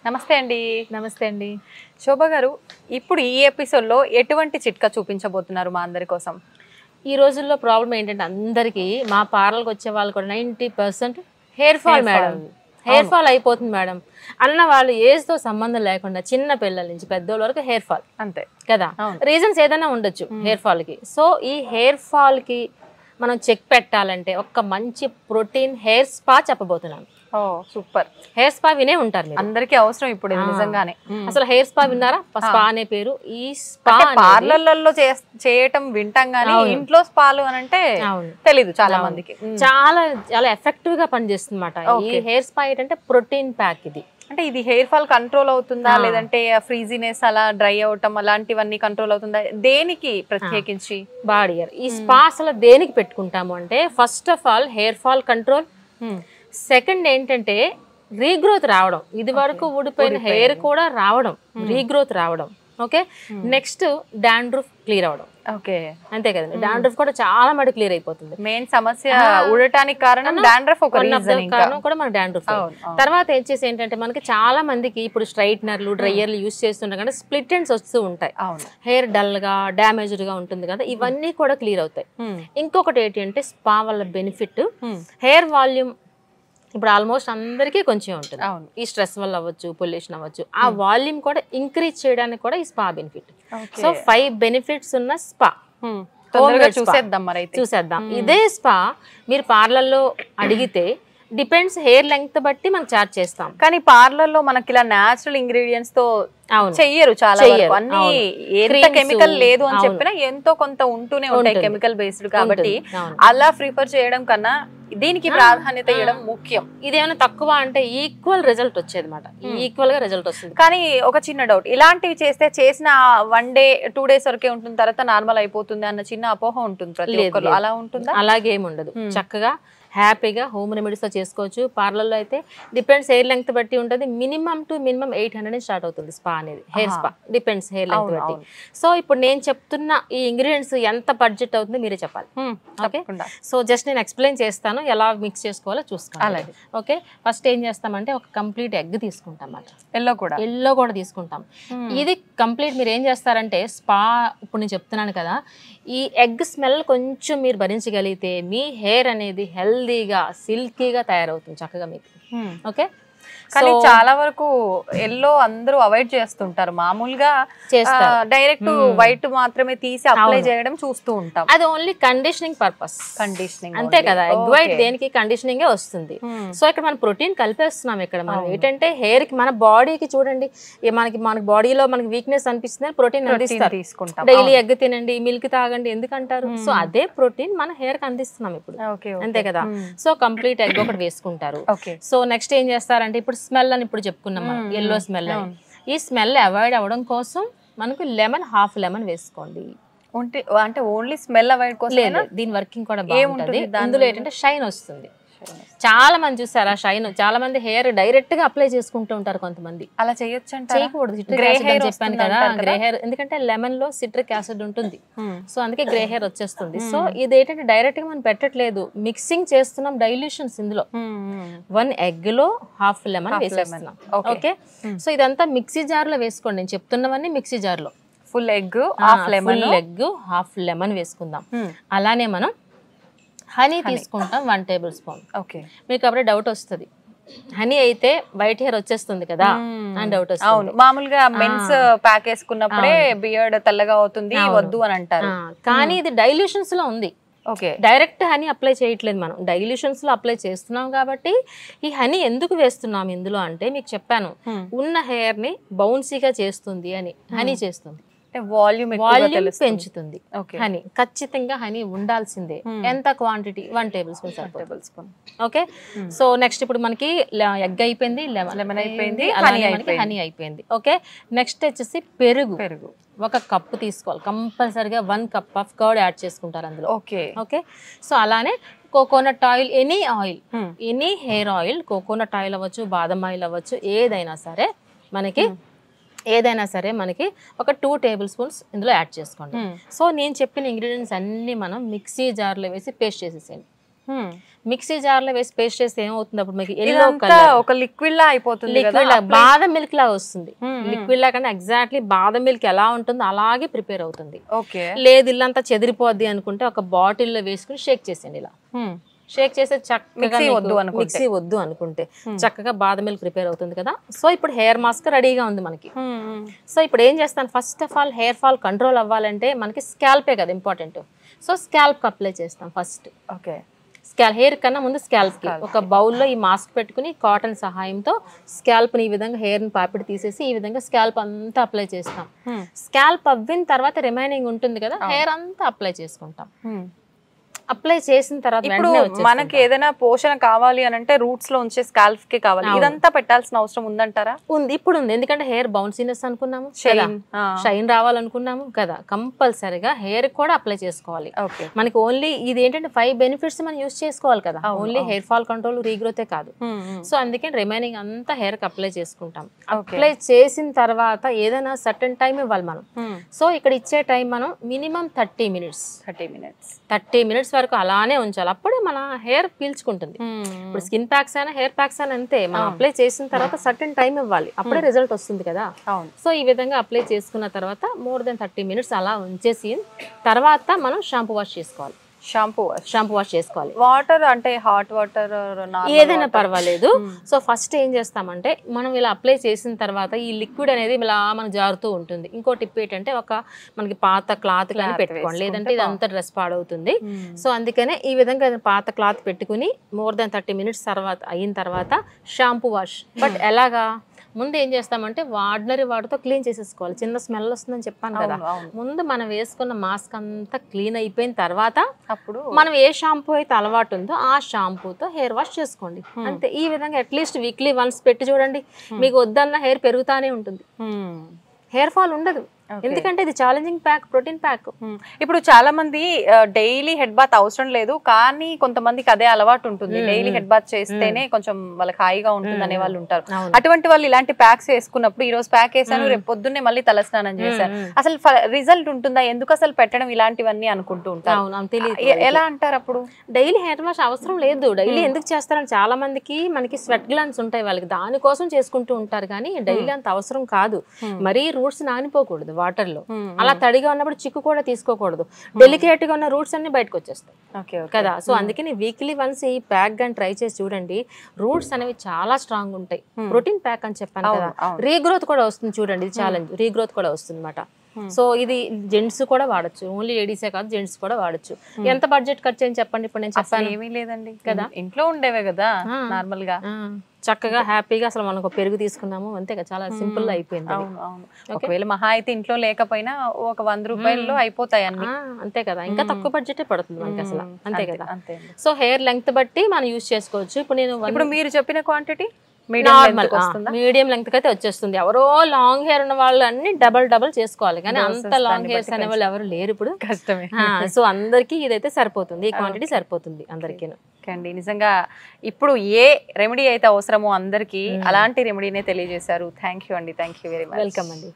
నమస్తే అండి. నమస్తే అండి. శోభ గారు, ఇప్పుడు ఈ ఎపిసోడ్లో ఎటువంటి చిట్కా చూపించబోతున్నారు మా అందరి కోసం? ఈ రోజుల్లో ప్రాబ్లం ఏంటంటే అందరికీ మా పార్లర్కి వచ్చే వాళ్ళు కూడా 90% hair fall madam, hair fall అయిపోతుంది మేడం అన్న వాళ్ళు ఏజ్తో సంబంధం లేకుండా చిన్న పిల్లల నుంచి పెద్దోళ్ళ వరకు హెయిర్ ఫాల్ అంతే కదా. రీజన్స్ ఏదైనా ఉండొచ్చు హెయిర్ ఫాల్కి. సో ఈ హెయిర్ ఫాల్కి మనం చెక్ పెట్టాలంటే ఒక మంచి ప్రోటీన్ హెయిర్ స్పా చెప్పబోతున్నాను. ఓ సూపర్. హెయిర్ స్పా వినే ఉంటారు మీరు, అందరికీ అవసరం ఇప్పుడు నిజంగానే. అసలు హెయిర్ స్పా విన్నారా? స్పా అనే పేరు. ఈ స్పా పార్లర్లలో చేయటం వింటాం గానీ ఇంట్లో స్పాలు అని అంటే తెలీదు చాలా మందికి. చాలా చాలా ఎఫెక్టివ్ గా పనిచేస్తుంది అన్నమాట. ఈ హెయిర్ స్పా ఏంటంటే ప్రోటీన్ ప్యాక్. ఇది అంటే ఇది హెయిర్ ఫాల్ కంట్రోల్ అవుతుందా, లేదంటే ఫ్రీజీనెస్ అలా డ్రై అవటం అలాంటివన్నీ కంట్రోల్ అవుతుందా? దేనికి ప్రత్యేకించి బాడీ హెయిర్ ఈ స్పా అసలు దేనికి పెట్టుకుంటాము అంటే, first of all hair fall control, second ఏంటంటే రీగ్రోత్ రావడం, ఇది వరకు ఊడిపోయిన హెయిర్ కూడా రావడం, రీగ్రోత్ రావడం. ఓకే, నెక్స్ట్ డాండ్రఫ్ క్లియర్ అవడం. ఓకే, అంతే కదండి. డాండ్రఫ్ కూడా చాలా మటుకు క్లియర్ అయిపోతుంది. మెయిన్ సమస్య ఊడటానికి కారణం డాండ్రఫ్, ఒక కారణం కూడా మన డాండ్రఫ్. తర్వాత వచ్చేసి ఏంటంటే మనకి చాలా మందికి ఇప్పుడు స్ట్రైట్నర్లు డ్రైయర్లు యూజ్ చేస్తుంటారు కానీ స్ప్లిట్ ఎండ్స్ వస్తూ ఉంటాయి, హెయిర్ డల్ గా డ్యామేజ్డ్ గా ఉంటుంది కదా, ఇవన్నీ కూడా క్లియర్ అవుతాయి. ఇంకొకటి ఏంటంటే స్పా వల్ల బెనిఫిట్ హెయిర్ వాల్యూమ్. ఇప్పుడు ఆల్మోస్ట్ అందరికీ కొంచెం ఉంటుంది, ఈ స్ట్రెస్ వల్ల అవ్వచ్చు, పొల్యూషన్ అవ్వచ్చు, ఆ వాల్యూమ్ కూడా ఇంక్రీజ్ చేయడానికి కూడా ఈ స్పా బెనిఫిట్. సో 5 బెనిఫిట్స్ ఉన్న స్పా చూసేద్దాం. ఇదే స్పా మీరు పార్లర్లో అడిగితే డిపెండ్స్ హెయిర్ లెంగ్త్ బట్టి మనం చార్జ్ చేస్తాం. కానీ పార్లర్ లో మనకి ఇలా నేచురల్ ఇంగ్రీడియంట్స్ తో చెయ్యరు చాలా వరకు. అన్ని ఎంత కెమికల్ లేదు అని చెప్పినా ఎంతో కొంత ఉంటూనే ఉంటాయి కెమికల్ బేస్డ్. కాబట్టి అలా ప్రిఫర్ చేయడం కన్నా దీనికి ప్రాధాన్యత ఇవ్వడం ముఖ్యం. ఇదేమైనా తక్కువ అంటే ఈక్వల్ రిజల్ట్ వచ్చేది అనమాట, ఈక్వల్ గా రిజల్ట్ వస్తుంది. కానీ ఒక చిన్న డౌట్, ఇలాంటివి చేసిన 1 day 2 days వరకే ఉంటుంది, తర్వాత నార్మల్ అయిపోతుంది అన్న చిన్న అపోహ ఉంటుంది ప్రతి ఒక్కరు. అలా ఉంటుందా? అలాగేమి ఉండదు. చక్కగా హ్యాపీగా హోమ్ రెమెడీస్తో చేసుకోవచ్చు. పార్లర్లో అయితే డిపెండ్స్ హెయిర్ లెంగ్త్ బట్టి ఉంటుంది. మినిమం 800 స్టార్ట్ అవుతుంది స్పా అనేది, hair spa depends hair length బట్టి. సో ఇప్పుడు నేను చెప్తున్న ఈ ఇంగ్రీడియంట్స్ ఎంత బడ్జెట్ అవుతుందో మీరే చెప్పాలి. ఓకే, సో జస్ట్ నేను ఎక్స్ప్లెయిన్ చేస్తాను ఎలా మిక్స్ చేసుకోవాలో చూసుకోవాలి. ఓకే, ఫస్ట్ ఏం చేస్తామంటే ఒక కంప్లీట్ ఎగ్ తీసుకుంటాం అన్నమాట. ఎల్లో కూడా తీసుకుంటాం. ఇది కంప్లీట్ మీరు ఏం చేస్తారంటే స్పా ఇప్పుడు నేను చెప్తున్నాను కదా, ఈ ఎగ్ స్మెల్ కొంచెం మీరు భరించగలిగితే మీ హెయిర్ అనేది హెల్దీగా సిల్కీగా తయారవుతుంది చక్కగా మీకు. ఓకే, కానీ చాలా వరకు ఎల్లో అందరూ అవాయిడ్ చేస్తుంటారు. మామూలుగా డైరెక్ట్ వైట్ మాత్రమే తీసి అప్లై చేయడం చూస్తూ ఉంటాం. అది ఓన్లీ కండిషనింగ్ పర్పస్, కండిషనింగ్ అంతే కదా. ఎగ్ వైట్ దేనికి కండిషనింగ్ వస్తుంది. సో ఇక్కడ మనం ప్రోటీన్ కలిపేస్తున్నాం. ఇక్కడ మనం ఏంటంటే హెయిర్ కి మన బాడీకి చూడండి, మన బాడీలో మనకి వీక్నెస్ అనిపిస్తుంది, ప్రోటీన్ అందిస్తారు. డైలీ ఎగ్ తినండి, మిల్క్ తాగండి ఎందుకంటారు. సో అదే ప్రోటీన్ మన హెయిర్ కి అందిస్తున్నాం ఇప్పుడు, అంతే కదా. సో కంప్లీట్ ఎగ్ ఒకటి వేసుకుంటారు. సో నెక్స్ట్ ఏం చేస్తారంటే ఇప్పుడు స్మెల్ అని ఇప్పుడు చెప్పుకున్నాం మనం, ఎల్లో స్మెల్ అని. ఈ స్మెల్ అవాయిడ్ అవ్వడం కోసం మనకు హాఫ్ లెమన్ వేసుకోండి. అంటే ఓన్లీ స్మెల్ అవాయిడ్ కోసం లేదు, దీని వర్కింగ్ కూడా బాగుంటుంది. అందులో ఏంటంటే షైన్ వస్తుంది. చాలా మంది చూసారు ఆ షైన్, చాలా మంది హెయిర్ డైరెక్ట్ గా అప్లై చేసుకుంటూ ఉంటారు. కొంతమంది అలా చేయొచ్చు, చేయకూడదు. చెప్పాను కదా గ్రే హెయిర్, ఎందుకంటే లెమన్ లో సిట్రిక్ యాసిడ్ ఉంటుంది. సో అందుకే గ్రే హెయిర్ వచ్చేస్తుంది. సో ఇది ఏంటంటే డైరెక్ట్ గా మనం పెట్టట్లేదు, మిక్సింగ్ చేస్తున్నాం డైల్యూషన్స్. ఇందులో 1 egg లో హాఫ్ లెమన్ వేసేస్తున్నాం. ఓకే, సో ఇదంతా మిక్సీ జార్ లో వేసుకోండి. నేను చెప్తున్నవన్నీ మిక్సీ జార్ లో. ఫుల్ ఎగ్ హాఫ్ లెమన్ వేసుకుందాం. అలానే మనం హనీ తీసుకుంటాం 1 tablespoon. ఓకే, మీకు అప్పుడే డౌట్ వస్తుంది, హనీ అయితే వైట్ హెయిర్ వచ్చేస్తుంది కదా అని డౌట్ వస్తుంది. మామూలుగా మెన్స్ ప్యాక్ వేసుకున్నప్పుడే బియర్డ్ తెల్లగా అవుతుంది, వద్దు అని అంటారు. కానీ ఇది డైల్యూషన్స్ లో ఉంది. ఓకే, డైరెక్ట్ హనీ అప్లై చేయట్లేదు, మనం డైల్యూషన్స్ లో అప్లై చేస్తున్నాం. కాబట్టి ఈ హనీ ఎందుకు వేస్తున్నాం ఇందులో అంటే మీకు చెప్పాను, ఉన్న హెయిర్ ని బౌన్సీగా చేస్తుంది అని హనీ చేస్తుంది. వాల్యూమ్ పెంచుతుంది హనీ. ఖచ్చితంగా హనీ ఉండాల్సిందే. ఎంత quantity 1 tablespoon. Okay, so next ఇప్పుడు మనకి ఎగ్ అయిపోయింది, లెమన్ అయిపోయింది, హనీ అయిపోయింది. ఓకే, నెక్స్ట్ వచ్చేసి పెరుగు. 1 cup తీసుకోవాలి కంపల్సరిగా. 1 cup ఆఫ్ కర్డ్ యాడ్ చేసుకుంటారు అందులో. ఓకే ఓకే, సో అలానే coconut oil, any hair oil, coconut oil అవ్వచ్చు, బాదం ఆయిల్ అవ్వచ్చు, ఏదైనా సరే మనకి ఒక 2 tablespoons ఇందులో యాడ్ చేసుకోండి. సో నేను చెప్పిన ఇంగ్రీడియంట్స్ అన్ని మనం మిక్సీ జార్లో వేసి పేస్ట్ చేసేసేయండి. మిక్సీ జార్ లో వేసి పేస్ట్ చేస్తే ఏమవుతుంది అప్పుడు మీకు ఎల్లో కలర్ ఒక లిక్విడ్ లా అయిపోతుంది, లిక్విడ్ లా బాదం మిల్క్ లా వస్తుంది. లిక్విడ్ లా కానీ ఎగ్జాక్ట్లీ బాదం మిల్క్ ఎలా ఉంటుందో అలాగే ప్రిపేర్ అవుతుంది. లేదు ఇల్లంతా చెదిరిపోద్ది అనుకుంటే ఒక బాటిల్లో వేసుకుని షేక్ చేసేయండి. ఇలా షేక్ చేస్తే చక్కగా మిక్సీ వద్దు అనుకుంటే చక్కగా బాదం మిల్క్ ప్రిపేర్ అవుతుంది కదా. సో ఇప్పుడు హెయిర్ మాస్క్ రెడీగా ఉంది మనకి. సో ఇప్పుడు ఏం చేస్తాను, first of all hair fall control అవ్వాలంటే మనకి స్కాల్పే కదా ఇంపార్టెంట్. సో స్కాల్ప్ అప్లై చేస్తాం ఫస్ట్. హెయిర్ కన్నా ముందు స్కాల్ప్ కి ఒక బౌల్లో ఈ మాస్క్ పెట్టుకుని కాటన్ సహాయంతో స్కాల్ప్ ని ఈ విధంగా హెయిర్ ని పాపిడి తీసేసి ఈ విధంగా స్కాల్ప్ అంతా అప్లై చేస్తాం. స్కాల్ప్ అవ్విన తర్వాత రిమైనింగ్ ఉంటుంది కదా హెయిర్ అంతా అప్లై చేసుకుంటాం. అప్లై చేసిన తర్వాత ఇప్పుడు మనకి ఏదైనా పోషణ కావాలి అని అంటే రూట్స్ లో ఉంచే స్కాల్ప్ కి కావాలి, ఇదంతా పెట్టాల్సిన అవసరం ఉందంటారా? ఉంది, ఇప్పుడు ఉంది. ఎందుకంటే హెయిర్ బౌన్సీనెస్ అనుకున్నాము, షైన్ రావాలనుకున్నాము కదా, కంపల్సరిగా హెయిర్ కూడా అప్లై చేసుకోవాలి. మనకి ఓన్లీ ఇది ఏంటంటే 5 బెనిఫిట్స్ మనం యూస్ చేసుకోవాలి కదా, ఓన్లీ హెయిర్ ఫాల్ కంట్రోల్ రీగ్రోతే కాదు. సో అందుకని రిమైనింగ్ అంతా హెయిర్ కి అప్లై చేసుకుంటాం. అప్లై చేసిన తర్వాత ఏదైనా సర్టన్ టైం ఇవ్వాలి మనం. సో ఇక్కడ ఇచ్చే టైం మనం మినిమం 30 మినిట్స్ వరకు అలానే ఉంచాలి. అప్పుడే మన హెయిర్ పీల్చుకుంటుంది. ఇప్పుడు స్కిన్ ప్యాక్స్ అయినా హెయిర్ ప్యాక్స్ అయినా అంతే, మనం అప్లై చేసిన తర్వాత సర్టెన్ టైం ఇవ్వాలి, అప్పుడే రిజల్ట్ వస్తుంది కదా. సో ఈ విధంగా అప్లై చేసుకున్న తర్వాత మోర్ దెన్ 30 మినిట్స్ అలా ఉంచేసి తర్వాత మనం షాంపూ వాష్ చేసుకోవాలి. షాంపూ వాష్ చేసుకోవాలి. వాటర్ అంటే హాట్ వాటర్ ఏదైనా పర్వాలేదు. సో ఫస్ట్ ఏం చేస్తామంటే మనం ఇలా అప్లై చేసిన తర్వాత ఈ లిక్విడ్ అనేది ఇలా మనకు జారుతూ ఉంటుంది. ఇంకో టిప్ ఏంటంటే ఒక మనకి పాత క్లాత్ కానీ పెట్టుకోండి, లేదంటే ఇదంతా డ్రెస్ పాడవుతుంది. సో అందుకనే ఈ విధంగా పాత క్లాత్ పెట్టుకుని మోర్ దెన్ 30 మినిట్స్ తర్వాత అయిన తర్వాత షాంపూ వాష్. బట్ ఎలాగా, ముందు ఏం చేస్తామంటే ఆర్డినరీ వాటర్తో క్లీన్ చేసేసుకోవాలి. చిన్న స్మెల్ వస్తుందని చెప్పాను కదా, ముందు మనం వేసుకున్న మాస్క్ అంతా క్లీన్ అయిపోయిన తర్వాత అప్పుడు మనం ఏ షాంపూ అయితే అలవాటు ఉందో ఆ షాంపూతో హెయిర్ వాష్ చేసుకోండి అంతే. ఈ విధంగా అట్లీస్ట్ వీక్లీ వన్స్ పెట్టి చూడండి, మీకు వద్దన్న హెయిర్ పెరుగుతానే ఉంటుంది, హెయిర్ ఫాల్ ఉండదు. ఎందుకంటే ఇది ఛాలెంజింగ్ ప్యాక్, ప్రోటీన్ ప్యాక్. ఇప్పుడు చాలా మంది డైలీ హెడ్ బాత్ అవసరం లేదు, కానీ కొంతమందికి అదే అలవాటు ఉంటుంది, డైలీ హెడ్ బాత్ చేస్తేనే కొంచెం వాళ్ళకి హాయిగా ఉంటుంది అనే వాళ్ళు ఉంటారు. అటువంటి వాళ్ళు ఇలాంటి ప్యాక్స్ వేసుకున్నప్పుడు ఈ రోజు ప్యాక్ వేసాను, రేపు పొద్దున్నే మళ్ళీ తలస్నానం చేశాను, అసలు రిజల్ట్ ఉంటుందా, ఎందుకు అసలు పెట్టడం ఇలాంటివన్నీ అనుకుంటూ ఉంటారు. ఎలా అంటారు అప్పుడు? డైలీ హెయిర్ వాష్ అవసరం లేదు. డైలీ ఎందుకు చేస్తారని చాలా మందికి మనకి స్వెట్ గ్లాండ్స్ ఉంటాయి, వాళ్ళకి దానికోసం చేసుకుంటూ ఉంటారు. కానీ డైలీ అంత అవసరం కాదు. మరీ రూట్స్ నానిపోకూడదు వాటర్ లో, అలా తడిగా ఉన్నప్పుడు చిక్కు కూడా తీసుకోకూడదు. డెలికేట్ గా ఉన్న రూట్స్ అన్ని బయటకు వచ్చేస్తాయి కదా. సో అందుకని వీక్లీ వన్స్ ఈ ప్యాక్ గాని ట్రై చేసి చూడండి, రూట్స్ అనేవి చాలా స్ట్రాంగ్ ఉంటాయి. ప్రోటీన్ ప్యాక్ అని చెప్పాను కదా, రీగ్రోత్ కూడా వస్తుంది చూడండి, ఇది ఛాలెంజ్, రీగ్రోత్ కూడా వస్తుంది అన్నమాట. సో ఇది జెంట్స్ కూడా వాడచ్చు, ఓన్లీ లేడీసే కాదు జెంట్స్ కూడా వాడచ్చు. ఎంత బడ్జెట్ ఖర్చు అని చెప్పండి, ఇప్పుడు నేను చెప్పాను ఏమీ లేదండి కదా, ఇంట్లో ఉండేవే కదా నార్మల్ గా, చక్కగా హ్యాపీగా అసలు మనం ఒక పెరుగు తీసుకున్నాము అంతే కదా, చాలా సింపుల్ గా అయిపోయింది. ఒకవేళ మహా అయితే ఇంట్లో లేకపోయినా ఒక 100 రూపాయల్లో అయిపోతాయి అన్ని, అంతే కదా. ఇంకా తక్కువ బడ్జెటే పడుతుంది మనకి అసలు, అంతే కదా. సో హెయిర్ లెంగ్త్ బట్టి మనం యూజ్ చేసుకోవచ్చు. ఇప్పుడు మీరు చెప్పిన క్వాంటిటీ మీడియం లెంగ్త్ అయితే వచ్చేస్తుంది. ఎవరో లాంగ్ హెయిర్ ఉన్న వాళ్ళు అన్ని డబల్ చేసుకోవాలి, కానీ అంత లాంగ్ హెయిర్స్ అనే వాళ్ళు ఎవరు లేరు ఇప్పుడు, కష్టమే. సో అందరికి ఇదైతే సరిపోతుంది, ఈ క్వాంటిటీ సరిపోతుంది అందరికీ. అండి నిజంగా ఇప్పుడు ఏ రెమెడీ అయితే అవసరమో అందరికి అలాంటి రెమెడీనే తెలియజేశారు. థ్యాంక్ యూ అండి, thank you very much. Welcome అండి.